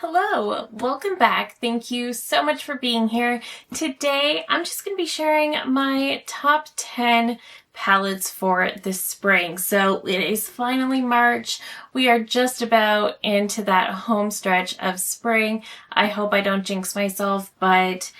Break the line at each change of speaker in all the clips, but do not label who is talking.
Hello, welcome back. Thank you so much for being here. Today, I'm just going to be sharing my top 10 palettes for this spring. So it is finally March. We are just about into that home stretch of spring. I hope I don't jinx myself, but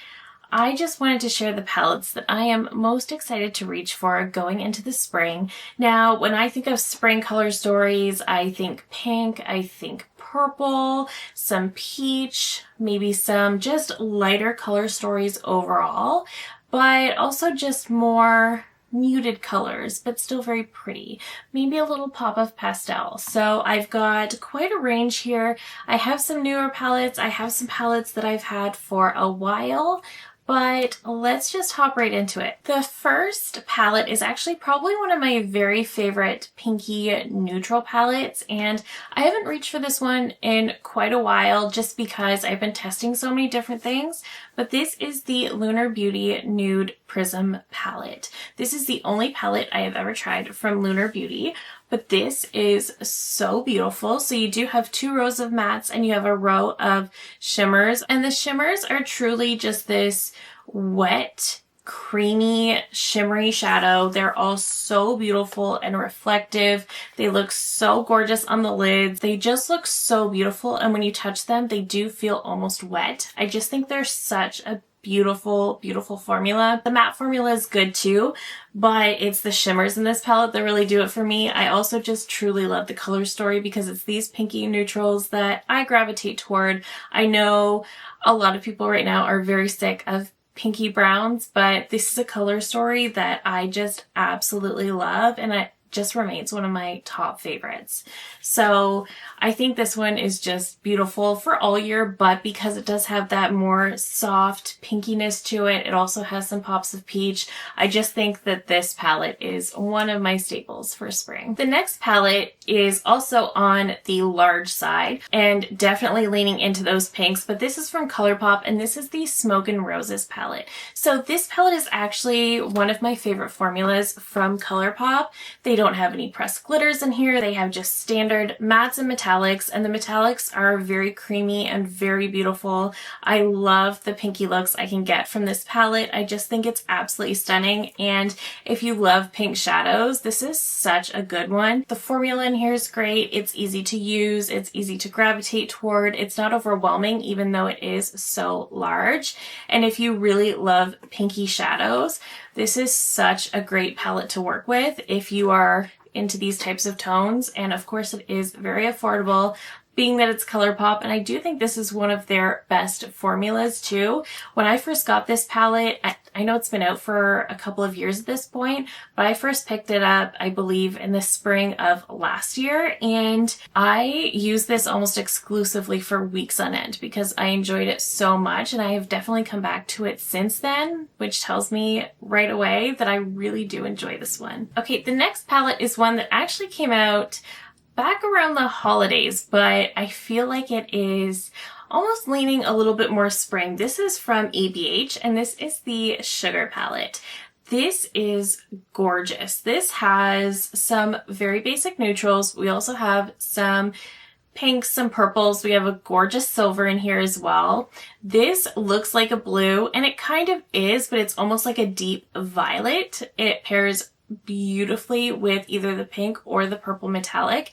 I just wanted to share the palettes that I am most excited to reach for going into the spring. Now, when I think of spring color stories, I think pink, I think purple, some peach, maybe some just lighter color stories overall, but also just more muted colors, but still very pretty. Maybe a little pop of pastel. So I've got quite a range here. I have some newer palettes. I have some palettes that I've had for a while, but let's just hop right into it. The first palette is actually probably one of my very favorite pinky neutral palettes, and I haven't reached for this one in quite a while just because I've been testing so many different things, but this is the Lunar Beauty Nude Prism palette. This is the only palette I have ever tried from Lunar Beauty, but this is so beautiful. So you do have 2 rows of mattes and you have a row of shimmers, and the shimmers are truly just this wet, creamy, shimmery shadow. They're all so beautiful and reflective. They look so gorgeous on the lids. They just look so beautiful, and when you touch them, they do feel almost wet. I just think they're such a beautiful, beautiful formula. The matte formula is good too, but it's the shimmers in this palette that really do it for me. I also just truly love the color story because it's these pinky neutrals that I gravitate toward. I know a lot of people right now are very sick of pinky browns, but this is a color story that I just absolutely love, and it just remains one of my top favorites. So I think this one is just beautiful for all year, but because it does have that more soft pinkiness to it, it also has some pops of peach. I just think that this palette is one of my staples for spring. The next palette is also on the large side and definitely leaning into those pinks, but this is from Colourpop, and this is the Smoke and Roses palette. So this palette is actually one of my favorite formulas from Colourpop. They don't have any pressed glitters in here. They have just standard mattes and metallics, and the metallics are very creamy and very beautiful. I love the pinky looks I can get from this palette. I just think it's absolutely stunning, and if you love pink shadows, this is such a good one. The formula in here is great. It's easy to use. It's easy to gravitate toward. It's not overwhelming, even though it is so large. And if you really love pinky shadows, this is such a great palette to work with if you are into these types of tones. And of course it is very affordable, being that it's Colourpop, and I do think this is one of their best formulas too. When I first got this palette, I know it's been out for a couple of years at this point, but I first picked it up, I believe, in the spring of last year, and I used this almost exclusively for weeks on end because I enjoyed it so much, and I have definitely come back to it since then, which tells me right away that I really do enjoy this one. Okay, the next palette is one that actually came out back around the holidays, but I feel like it is almost leaning a little bit more spring. This is from ABH, and this is the Sugar palette. This is gorgeous. This has some very basic neutrals. We also have some pinks, some purples. We have a gorgeous silver in here as well. This looks like a blue, and it kind of is, but it's almost like a deep violet. It pairs beautifully with either the pink or the purple metallic.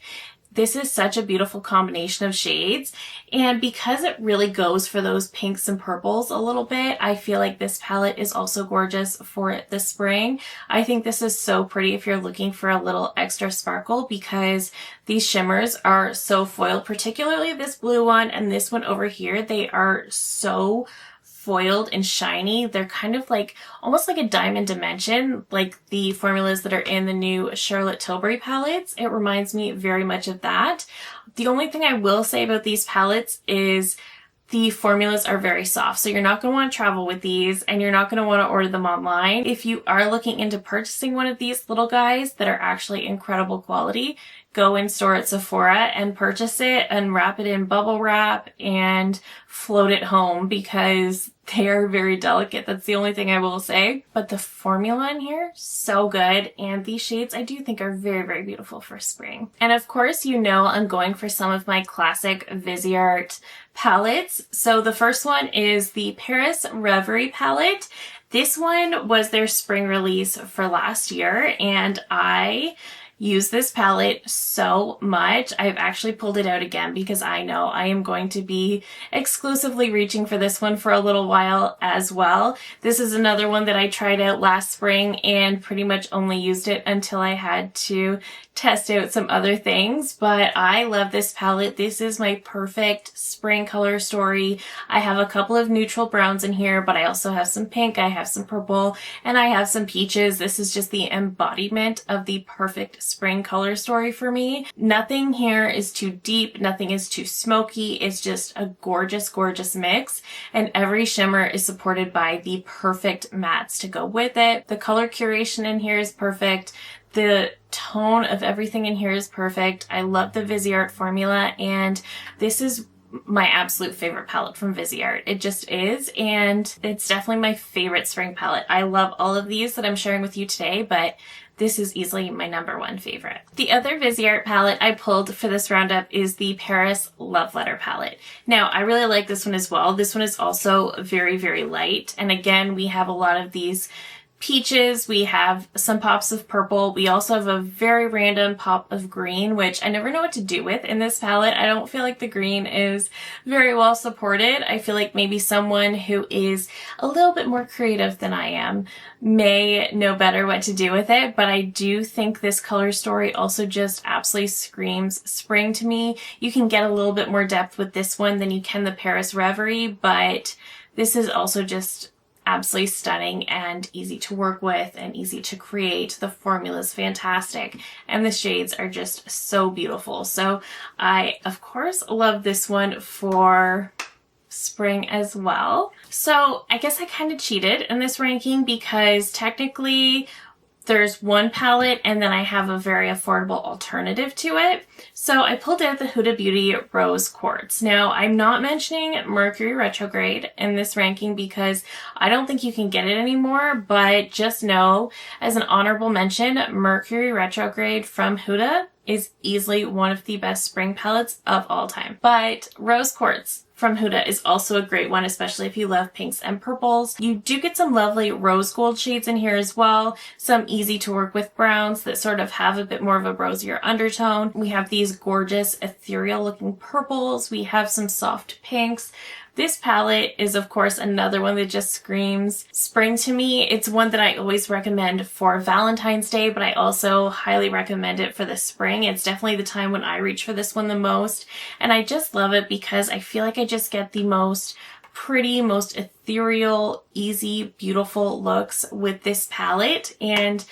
This is such a beautiful combination of shades, and because it really goes for those pinks and purples a little bit, I feel like this palette is also gorgeous for the spring. I think this is so pretty if you're looking for a little extra sparkle, because these shimmers are so foiled, particularly this blue one and this one over here. They are so foiled and shiny. They're kind of like almost like a diamond dimension, like the formulas that are in the new Charlotte Tilbury palettes. It reminds me very much of that. The only thing I will say about these palettes is the formulas are very soft, so you're not going to want to travel with these, and you're not going to want to order them online. If you are looking into purchasing one of these little guys that are actually incredible quality, go in store at Sephora and purchase it and wrap it in bubble wrap and float it home because they are very delicate. That's the only thing I will say. But the formula in here, so good. And these shades I do think are very, very beautiful for spring. And of course, you know I'm going for some of my classic Viseart palettes. So the first one is the Paris Reverie palette. This one was their spring release for last year, and I use this palette so much. I've actually pulled it out again because I know I am going to be exclusively reaching for this one for a little while as well. This is another one that I tried out last spring and pretty much only used it until I had to test out some other things, but I love this palette. This is my perfect spring color story. I have a couple of neutral browns in here, but I also have some pink, I have some purple, and I have some peaches. This is just the embodiment of the perfect spring color story for me. Nothing here is too deep, nothing is too smoky. It's just a gorgeous, gorgeous mix, and every shimmer is supported by the perfect mattes to go with it. The color curation in here is perfect. The tone of everything in here is perfect. I love the Viseart formula, and this is my absolute favorite palette from Viseart. It just is, and it's definitely my favorite spring palette. I love all of these that I'm sharing with you today, but this is easily my #1 favorite. The other Viseart palette I pulled for this roundup is the Paris Love Letter palette. Now, I really like this one as well. This one is also very, very light, and again, we have a lot of these peaches, we have some pops of purple, we also have a very random pop of green, which I never know what to do with in this palette. I don't feel like the green is very well supported. I feel like maybe someone who is a little bit more creative than I am may know better what to do with it, but I do think this color story also just absolutely screams spring to me. You can get a little bit more depth with this one than you can the Paris Reverie, but this is also just absolutely stunning and easy to work with and easy to create. The formula is fantastic and the shades are just so beautiful. So I, of course, love this one for spring as well. So I guess I kind of cheated in this ranking because technically there's one palette and then I have a very affordable alternative to it. So I pulled out the Huda Beauty Rose Quartz. Now, I'm not mentioning Mercury Retrograde in this ranking because I don't think you can get it anymore, but just know, as an honorable mention, Mercury Retrograde from Huda is easily one of the best spring palettes of all time. But Rose Quartz from Huda is also a great one, especially if you love pinks and purples. You do get some lovely rose gold shades in here as well, some easy to work with browns that sort of have a bit more of a rosier undertone. We have these gorgeous ethereal looking purples. We have some soft pinks. This palette is, of course, another one that just screams spring to me. It's one that I always recommend for Valentine's Day, but I also highly recommend it for the spring. It's definitely the time when I reach for this one the most, and I just love it because I feel like I just get the most pretty, most ethereal, easy, beautiful looks with this palette, and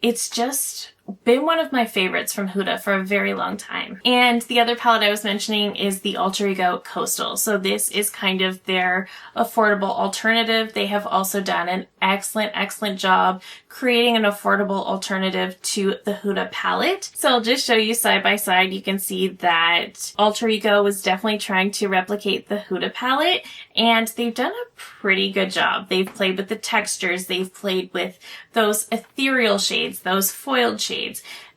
it's just been one of my favorites from Huda for a very long time. And the other palette I was mentioning is the Alter Ego Coastal. So this is kind of their affordable alternative. They have also done an excellent job creating an affordable alternative to the Huda palette. So I'll just show you side by side. You can see that Alter Ego was definitely trying to replicate the Huda palette, and they've done a pretty good job. They've played with the textures. They've played with those ethereal shades, those foiled shades.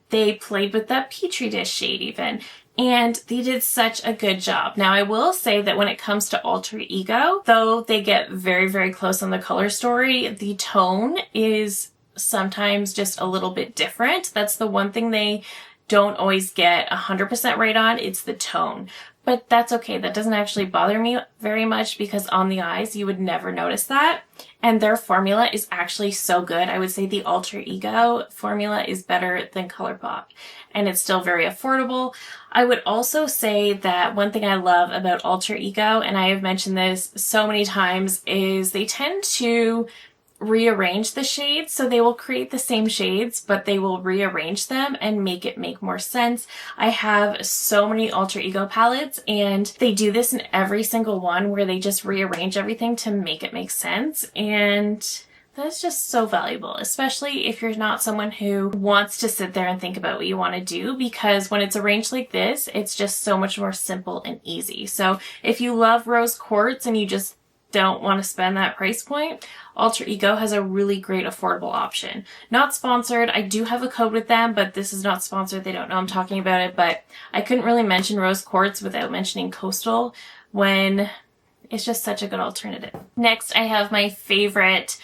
They played with that Petri dish shade even. And they did such a good job. Now, I will say that when it comes to Alter Ego, though they get very, very close on the color story, the tone is sometimes just a little bit different. That's the one thing they don't always get 100% right on. It's the tone. But that's okay. That doesn't actually bother me very much because on the eyes, you would never notice that. And their formula is actually so good. I would say the Alter Ego formula is better than Colourpop, and it's still very affordable. I would also say that one thing I love about Alter Ego, and I have mentioned this so many times, is they tend to rearrange the shades. So they will create the same shades, but they will rearrange them and make it make more sense. I have so many Alter Ego palettes, and they do this in every single one where they just rearrange everything to make it make sense. And that's just so valuable, especially if you're not someone who wants to sit there and think about what you want to do, because when it's arranged like this, it's just so much more simple and easy. So if you love rose quartz and you just don't want to spend that price point, Alter Ego has a really great affordable option. Not sponsored. I do have a code with them, but this is not sponsored. They don't know I'm talking about it, but I couldn't really mention rose quartz without mentioning coastal when it's just such a good alternative. Next, I have my favorite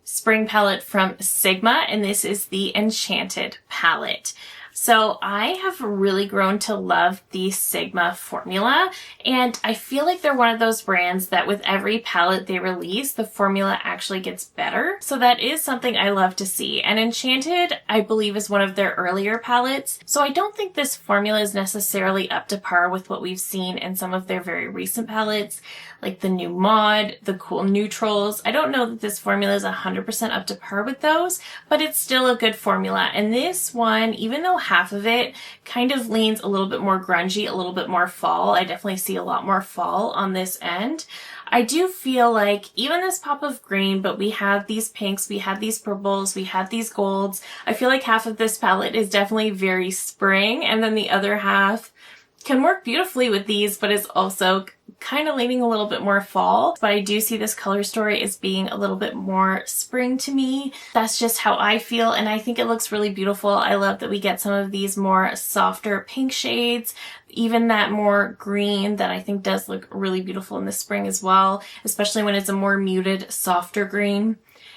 spring palette from Sigma, and this is the Enchanted palette. So I have really grown to love the Sigma formula, and I feel like they're one of those brands that with every palette they release, the formula actually gets better. So that is something I love to see. And Enchanted, I believe, is one of their earlier palettes. So I don't think this formula is necessarily up to par with what we've seen in some of their very recent palettes, like the new Mod, the cool neutrals. I don't know that this formula is 100% up to par with those, but it's still a good formula. And this one, even though half of it kind of leans a little bit more grungy, a little bit more fall, I definitely see a lot more fall on this end. I do feel like even this pop of green, but we have these pinks, we have these purples, we have these golds. I feel like half of this palette is definitely very spring, and then the other half can work beautifully with these, but is also kind of leaning a little bit more fall. But I do see this color story as being a little bit more spring to me. That's just how I feel, and I think it looks really beautiful. I love that we get some of these more softer pink shades, even that more green that I think does look really beautiful in the spring as well, especially when it's a more muted, softer green.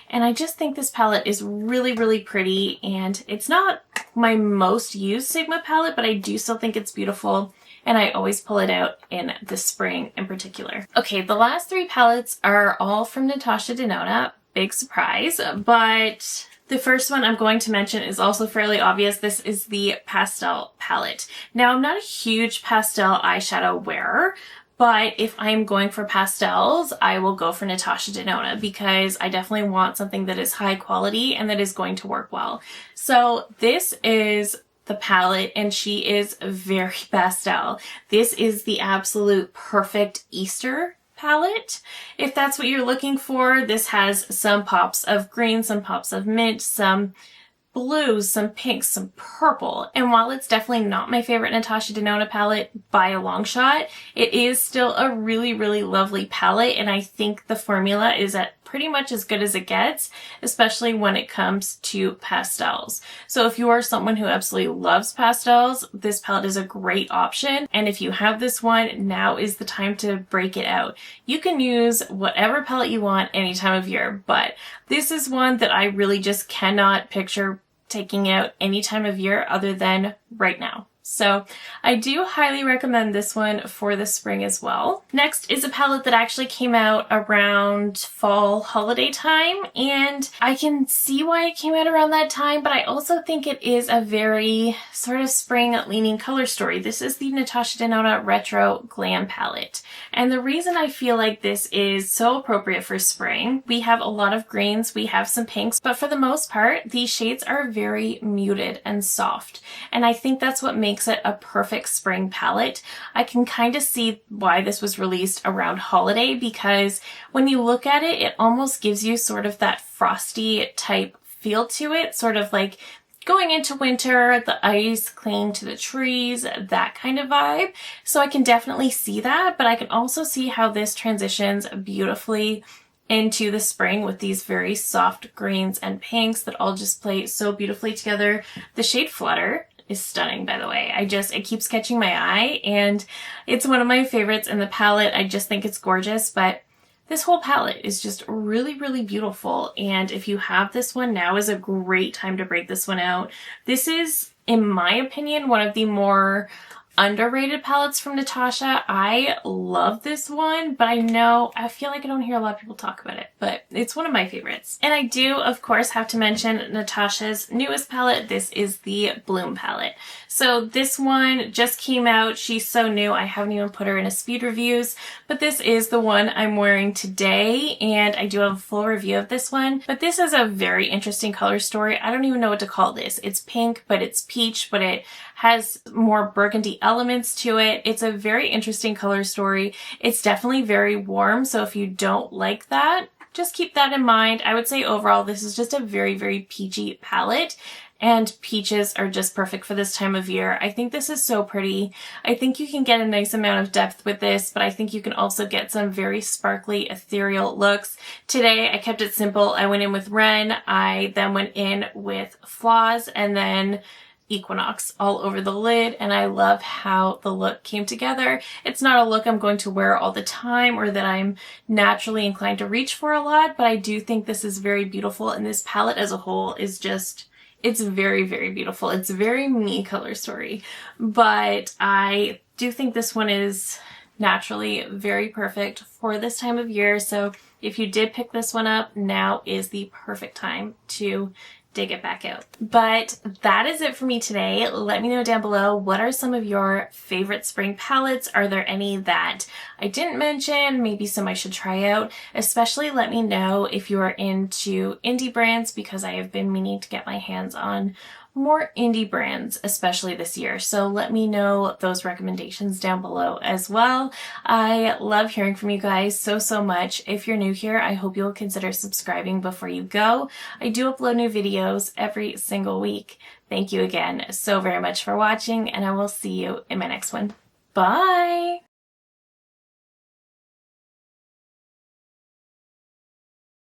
And I just think this palette is really, really pretty, and it's not my most used Sigma palette, but I do still think it's beautiful, and I always pull it out in the spring in particular. Okay, the last three palettes are all from Natasha Denona. Big surprise, but the first one I'm going to mention is also fairly obvious. This is the pastel palette. Now, I'm not a huge pastel eyeshadow wearer, but if I'm going for pastels, I will go for Natasha Denona because I definitely want something that is high quality and that is going to work well. So this is the palette, and she is very pastel. This is the absolute perfect Easter palette. If that's what you're looking for, this has some pops of green, some pops of mint, some blues, some pinks, some purple. And while it's definitely not my favorite Natasha Denona palette by a long shot, it is still a really, really lovely palette. And I think the formula is at pretty much as good as it gets, especially when it comes to pastels. So if you are someone who absolutely loves pastels, this palette is a great option. And if you have this one, now is the time to break it out. You can use whatever palette you want any time of year, but this is one that I really just cannot picture taking out any time of year other than right now. So I do highly recommend this one for the spring as well. Next is a palette that actually came out around fall holiday time, and I can see why it came out around that time, but I also think it is a very sort of spring leaning color story. This is the Natasha Denona Retro Glam palette. And the reason I feel like this is so appropriate for spring, we have a lot of greens, we have some pinks, but for the most part, these shades are very muted and soft. And I think that's what makes it a perfect spring palette. I can kind of see why this was released around holiday, because when you look at it, it almost gives you sort of that frosty type feel to it, sort of like going into winter, the ice clinging to the trees, that kind of vibe. So I can definitely see that, but I can also see how this transitions beautifully into the spring with these very soft greens and pinks that all just play so beautifully together. The shade Flutter is stunning, by the way. It keeps catching my eye, and it's one of my favorites in the palette. I just think it's gorgeous, but this whole palette is just really, really beautiful. And if you have this one, now is a great time to break this one out. This is, in my opinion, one of the more underrated palettes from Natasha. I love this one, but I feel like I don't hear a lot of people talk about it, but it's one of my favorites. And I do, of course, have to mention Natasha's newest palette. This is the Bloom palette. So this one just came out. She's so new. I haven't even put her in a speed reviews, but this is the one I'm wearing today, and I do have a full review of this one. But this is a very interesting color story. I don't even know what to call this. It's pink, but it's peach, but it has more burgundy elements to it. It's a very interesting color story. It's definitely very warm, so if you don't like that, just keep that in mind. I would say overall this is just a very, very peachy palette. And peaches are just perfect for this time of year. I think this is so pretty. I think you can get a nice amount of depth with this, but I think you can also get some very sparkly, ethereal looks. Today, I kept it simple. I went in with Ren. I then went in with Flaws and then Equinox all over the lid, and I love how the look came together. It's not a look I'm going to wear all the time or that I'm naturally inclined to reach for a lot, but I do think this is very beautiful, and this palette as a whole is just... it's very, very beautiful. It's a very me color story, but I do think this one is naturally very perfect for this time of year. So if you did pick this one up, now is the perfect time to dig it back out. But that is it for me today. Let me know down below, what are some of your favorite spring palettes? Are there any that I didn't mention? Maybe some I should try out. Especially let me know if you are into indie brands, because I have been meaning to get my hands on more indie brands, especially this year. So let me know those recommendations down below as well. I love hearing from you guys so much. If you're new here, I hope you'll consider subscribing before you go. I do upload new videos every single week. Thank you again so very much for watching, and I will see you in my next one. Bye!